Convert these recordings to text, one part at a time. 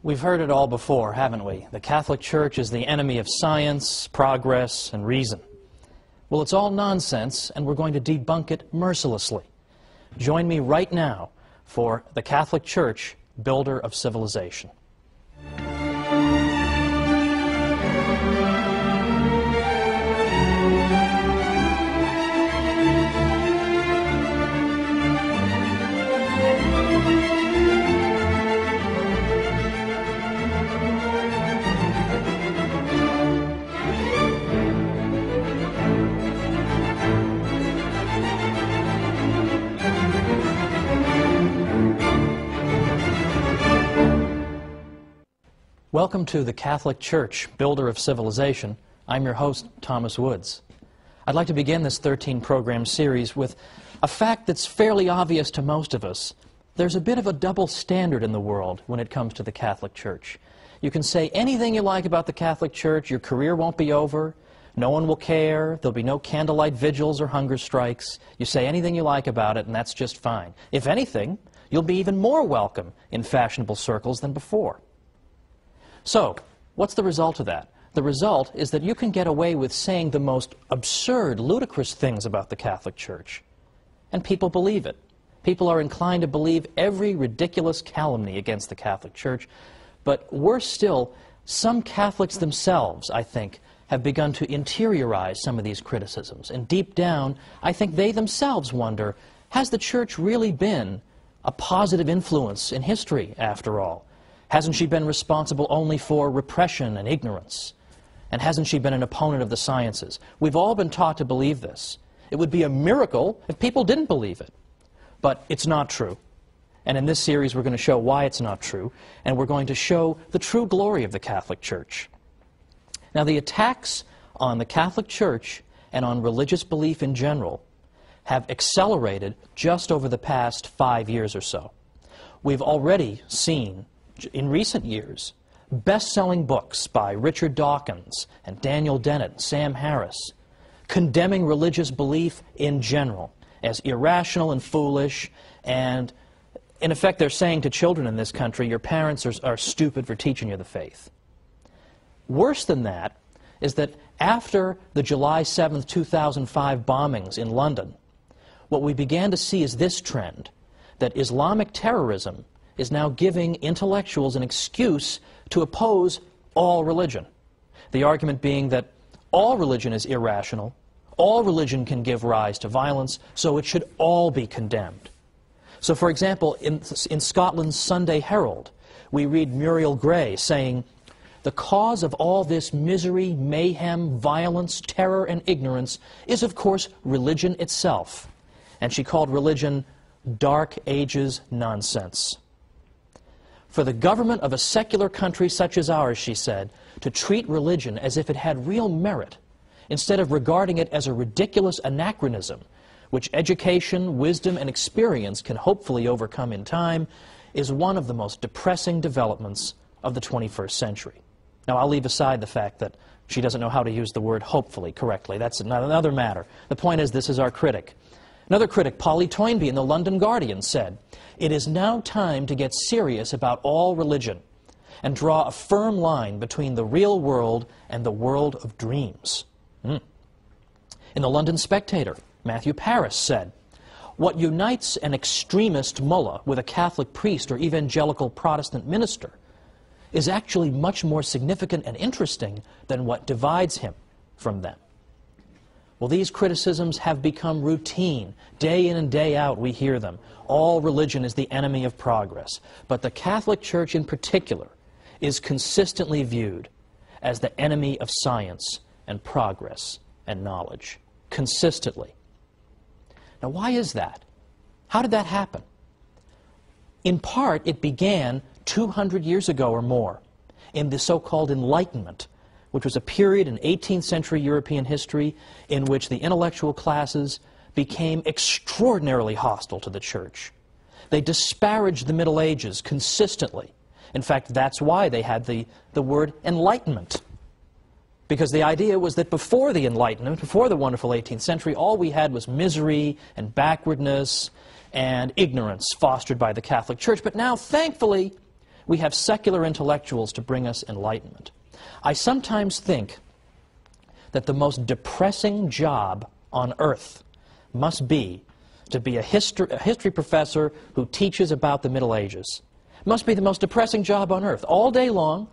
We've heard it all before, haven't we? The Catholic Church is the enemy of science, progress, and reason. Well, it's all nonsense, and we're going to debunk it mercilessly. Join me right now for the Catholic Church, Builder of Civilization. Welcome to the Catholic Church, Builder of Civilization. I'm your host, Thomas Woods. I'd like to begin this 13-program series with a fact that's fairly obvious to most of us. There's a bit of a double standard in the world when it comes to the Catholic Church. You can say anything you like about the Catholic Church, your career won't be over, no one will care, there'll be no candlelight vigils or hunger strikes. You say anything you like about it, and that's just fine. If anything, you'll be even more welcome in fashionable circles than before. So, what's the result of that? The result is that you can get away with saying the most absurd, ludicrous things about the Catholic Church. And people believe it. People are inclined to believe every ridiculous calumny against the Catholic Church. But worse still, some Catholics themselves, I think, have begun to interiorize some of these criticisms. And deep down, I think they themselves wonder, has the Church really been a positive influence in history, after all? Hasn't she been responsible only for repression and ignorance? And hasn't she been an opponent of the sciences? We've all been taught to believe this. It would be a miracle if people didn't believe it. But it's not true. And in this series we're going to show why it's not true, and we're going to show the true glory of the Catholic Church. Now, the attacks on the Catholic Church and on religious belief in general have accelerated just over the past 5 years or so. We've already seen in recent years best-selling books by Richard Dawkins and Daniel Dennett, Sam Harris, condemning religious belief in general as irrational and foolish, and in effect they're saying to children in this country, your parents are stupid for teaching you the faith. Worse than that is that after the July 7th, 2005 bombings in London, what we began to see is this trend, that Islamic terrorism is now giving intellectuals an excuse to oppose all religion. The argument being that all religion is irrational, all religion can give rise to violence, so it should all be condemned. So, for example, in Scotland's Sunday Herald, we read Muriel Gray saying, "The cause of all this misery, mayhem, violence, terror, and ignorance is, of course, religion itself." And she called religion Dark Ages nonsense. For the government of a secular country such as ours, she said, to treat religion as if it had real merit, instead of regarding it as a ridiculous anachronism, which education, wisdom, and experience can hopefully overcome in time, is one of the most depressing developments of the 21st century. Now, I'll leave aside the fact that she doesn't know how to use the word hopefully correctly. That's another matter. The point is, this is our critic. Another critic, Polly Toynbee in the London Guardian, said, "It is now time to get serious about all religion and draw a firm line between the real world and the world of dreams." In the London Spectator, Matthew Paris said, "What unites an extremist mullah with a Catholic priest or evangelical Protestant minister is actually much more significant and interesting than what divides him from them." Well, these criticisms have become routine. Day in and day out we hear them. All religion is the enemy of progress. But the Catholic Church in particular is consistently viewed as the enemy of science and progress and knowledge. Consistently. Now, why is that? How did that happen? In part, it began 200 years ago or more in the so-called Enlightenment, which was a period in 18th century European history in which the intellectual classes became extraordinarily hostile to the Church. They disparaged the Middle Ages consistently. In fact, that's why they had the word Enlightenment. Because the idea was that before the Enlightenment, before the wonderful 18th century, all we had was misery and backwardness and ignorance fostered by the Catholic Church. But now, thankfully, We have secular intellectuals to bring us enlightenment. I sometimes think that the most depressing job on earth must be to be a history professor who teaches about the Middle Ages. It must be the most depressing job on earth. All day long,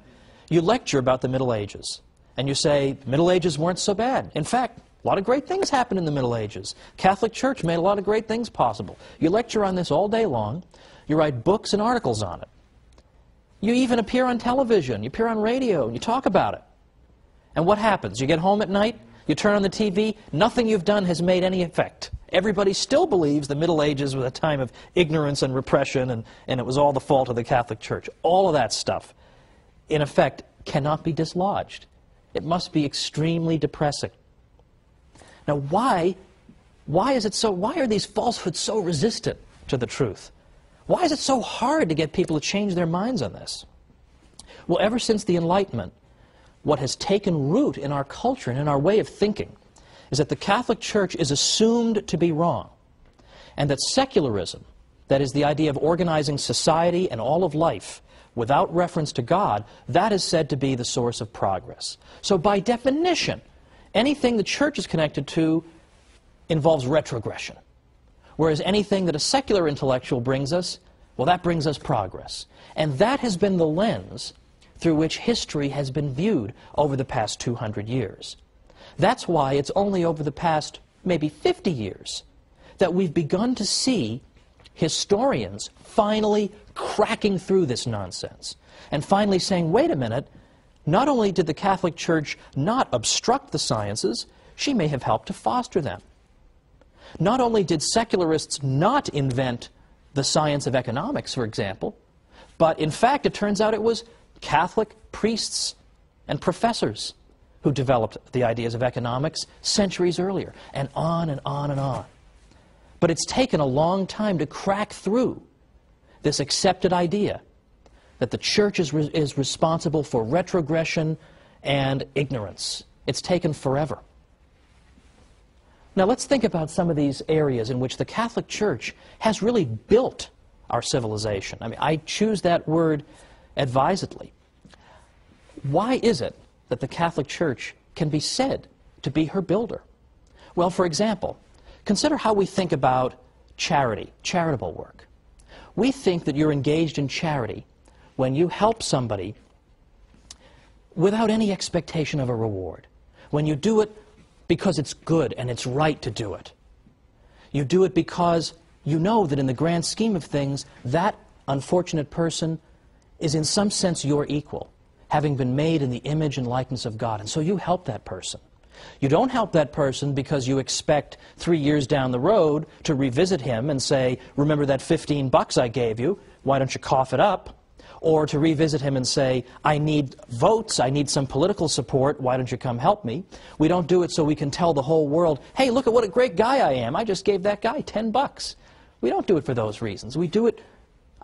you lecture about the Middle Ages, and you say, the Middle Ages weren't so bad. In fact, a lot of great things happened in the Middle Ages. Catholic Church made a lot of great things possible. You lecture on this all day long. You write books and articles on it. You even appear on television. You appear on radio, and you talk about it. And what happens? You get home at night, you turn on the TV, nothing you've done has made any effect. Everybody still believes the Middle Ages was a time of ignorance and repression, and it was all the fault of the Catholic Church. All of that stuff, in effect, cannot be dislodged. It must be extremely depressing. Now, why are these falsehoods so resistant to the truth? Why is it so hard to get people to change their minds on this? Well, ever since the Enlightenment, what has taken root in our culture and in our way of thinking is that the Catholic Church is assumed to be wrong, and that secularism, that is the idea of organizing society and all of life without reference to God, that is said to be the source of progress. So by definition, anything the Church is connected to involves retrogression, whereas anything that a secular intellectual brings us, well, that brings us progress. And that has been the lens through which history has been viewed over the past 200 years. That's why it's only over the past maybe 50 years that we've begun to see historians finally cracking through this nonsense and finally saying, wait a minute, not only did the Catholic Church not obstruct the sciences, she may have helped to foster them. Not only did secularists not invent the science of economics, for example, but in fact it turns out it was Catholic priests and professors who developed the ideas of economics centuries earlier, and on and on and on. But it's taken a long time to crack through this accepted idea that the Church is responsible for retrogression and ignorance. It's taken forever. Now let's think about some of these areas in which the Catholic Church has really built our civilization. I mean, I choose that word advisedly. Why is it that the Catholic Church can be said to be her builder? Well, for example, consider how we think about charity, charitable work. We think that you're engaged in charity when you help somebody without any expectation of a reward, when you do it because it's good and it's right to do it. You do it because you know that in the grand scheme of things, that unfortunate person is in some sense your equal, having been made in the image and likeness of God. And so you help that person. You don't help that person because you expect 3 years down the road to revisit him and say, remember that $15 I gave you, why don't you cough it up? Or to revisit him and say, I need votes, I need some political support, why don't you come help me? We don't do it so we can tell the whole world, hey, look at what a great guy I am, I just gave that guy $10. We don't do it for those reasons. We do it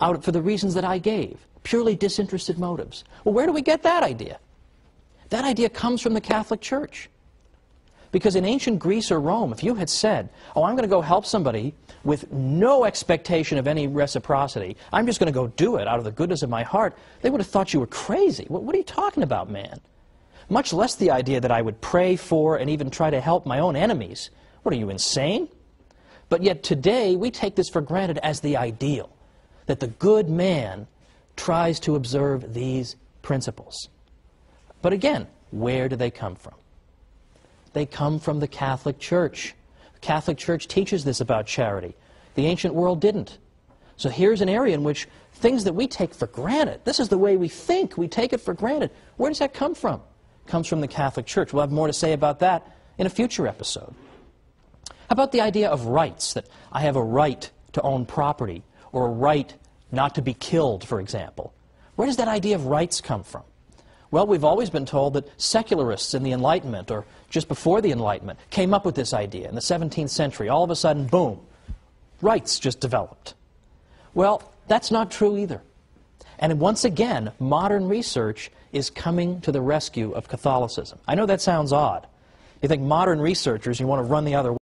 for the reasons that I gave, purely disinterested motives. Well, where do we get that idea? That idea comes from the Catholic Church. Because in ancient Greece or Rome, if you had said, oh, I'm going to go help somebody with no expectation of any reciprocity, I'm just going to go do it out of the goodness of my heart, they would have thought you were crazy. What are you talking about, man? Much less the idea that I would pray for and even try to help my own enemies. What, are you insane? But yet today, we take this for granted as the ideal, that the good man tries to observe these principles. But again, where do they come from? They come from the Catholic Church. The Catholic Church teaches this about charity. The ancient world didn't. So here's an area in which things that we take for granted, this is the way we think, we take it for granted. Where does that come from? It comes from the Catholic Church. We'll have more to say about that in a future episode. How about the idea of rights, that I have a right to own property, or a right not to be killed, for example? Where does that idea of rights come from? Well, we've always been told that secularists in the Enlightenment, or just before the Enlightenment, came up with this idea. In the 17th century, all of a sudden, boom, rights just developed. Well, that's not true either. And once again, modern research is coming to the rescue of Catholicism. I know that sounds odd. You think modern researchers, you want to run the other way.